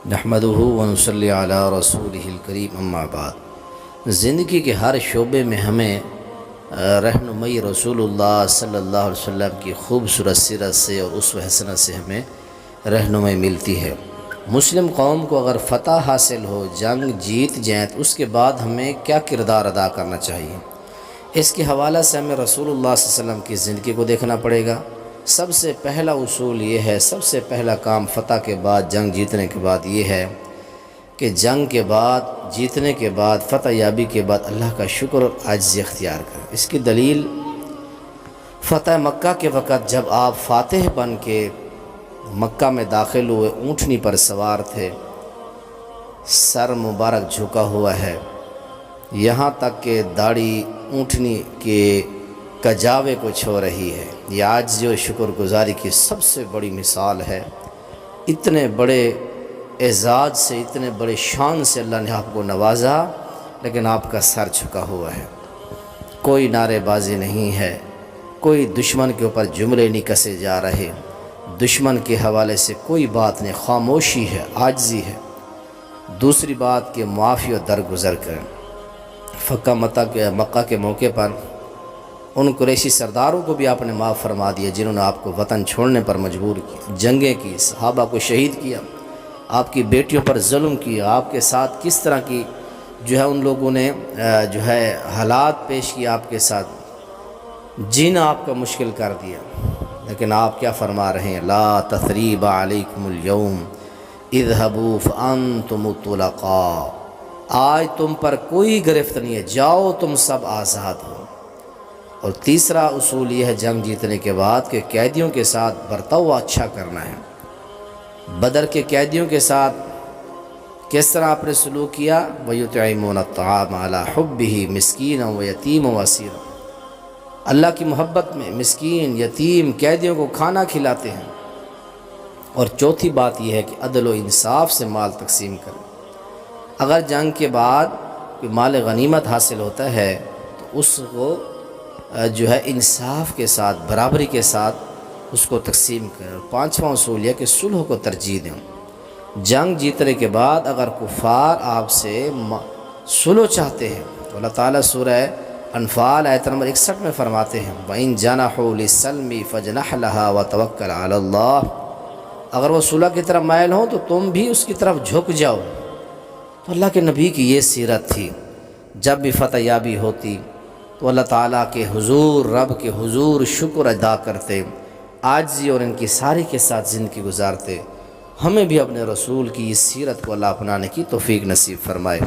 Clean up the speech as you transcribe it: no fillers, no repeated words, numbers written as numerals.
نحمدہ ونصلی علی رسولہ الکریم اما بعد۔ زندگی کے ہر شعبے میں ہمیں رہنمائی رسول اللہ صلی اللہ علیہ وسلم کی خوبصورت سیرت سے اور اسوہ حسنہ سے ہمیں رہنمائی ملتی ہے۔ مسلم قوم کو اگر فتح حاصل ہو، جنگ جیت جائیں، تو اس کے بعد ہمیں کیا کردار ادا کرنا چاہیے، اس کے حوالے سے ہمیں رسول اللہ صلی اللہ علیہ وسلم کی زندگی کو دیکھنا پڑے گا۔ سب سے پہلا اصول یہ ہے، سب سے پہلا کام فتح کے بعد، جنگ جیتنے کے بعد یہ ہے کہ جنگ کے بعد، جیتنے کے بعد، فتح یابی کے بعد اللہ کا شکر اور عاجزی اختیار کریں۔ اس کی دلیل فتح مکہ کے وقت جب آپ فاتح بن کے مکہ میں داخل ہوئے، اونٹنی پر سوار تھے، سر مبارک جھکا ہوا ہے، یہاں تک کہ داڑھی اونٹنی کے کجاوے کو چھو رہی ہے۔ یہ عاجزی و شکر گزاری کی سب سے بڑی مثال ہے۔ اتنے بڑے اعزاز سے، اتنے بڑے شان سے اللہ نے آپ کو نوازا، لیکن آپ کا سر جھکا ہوا ہے۔ کوئی نعرے بازی نہیں ہے، کوئی دشمن کے اوپر جملے نہیں کسے جا رہے، دشمن کے حوالے سے کوئی بات نہیں، خاموشی ہے، عاجزی ہے۔ دوسری بات کہ معافی و درگزر کریں۔ مکہ کے موقع پر ان قریشی سرداروں کو بھی آپ نے معاف فرما دیا جنہوں نے آپ کو وطن چھوڑنے پر مجبور کیا، جنگیں کی، صحابہ کو شہید کیا، آپ کی بیٹیوں پر ظلم کیا، آپ کے ساتھ کس طرح کی ان لوگوں نے حالات پیش کیا، آپ کے ساتھ جینا آپ کا مشکل کر دیا، لیکن آپ کیا فرما رہے ہیں؟ لا تثریب علیکم اليوم اذهبوا فانتم الطلقاء۔ آج تم پر کوئی گرفت نہیں ہے، جاؤ تم سب آزاد ہو۔ اور تیسرا اصول یہ ہے جنگ جیتنے کے بعد کہ قیدیوں کے ساتھ برتاؤ اچھا کرنا ہے۔ بدر کے قیدیوں کے ساتھ کس طرح آپ نے سلوک کیا؟ وَيُطْعِمُونَ الطَّعَامَ عَلَىٰ حُبِّهِ مِسْكِينًا وَيَتِيمًا وَأَسِيرًا۔ اللہ کی محبت میں مسکین، یتیم، قیدیوں کو کھانا کھلاتے ہیں۔ اور چوتھی بات یہ ہے کہ عدل و انصاف سے مال تقسیم کریں۔ اگر جنگ کے بعد کوئی مال غنیمت حاصل ہوتا ہے تو اس کو انصاف کے ساتھ، برابری کے ساتھ اس کو تقسیم کریں۔ اور پانچواں اصول یہ کہ صلح کو ترجیح دیں۔ جنگ جیتنے کے بعد اگر کفار آپ سے صلح چاہتے ہیں تو اللہ تعالیٰ سورہ انفال آیت نمبر 61 میں فرماتے ہیں وَإِن جَنَحُوا لِلسَّلْمِ فَاجْنَحْ لَهَا وَتَوَكَّلْ عَلَى اللَّهِ۔ اگر وہ صلح کی طرف مائل ہوں تو تم بھی اس کی طرف جھک جاؤ۔ تو اللہ کے نبی کی یہ سیرت تھی، جب بھی فتح یابی ہوتی تو اللہ تعالیٰ کے حضور، رب کے حضور شکر ادا کرتے، عاجزی اور ان کی ساری کے ساتھ زندگی گزارتے۔ ہمیں بھی اپنے رسول کی اس سیرت کو اللہ اپنانے کی توفیق نصیب فرمائے۔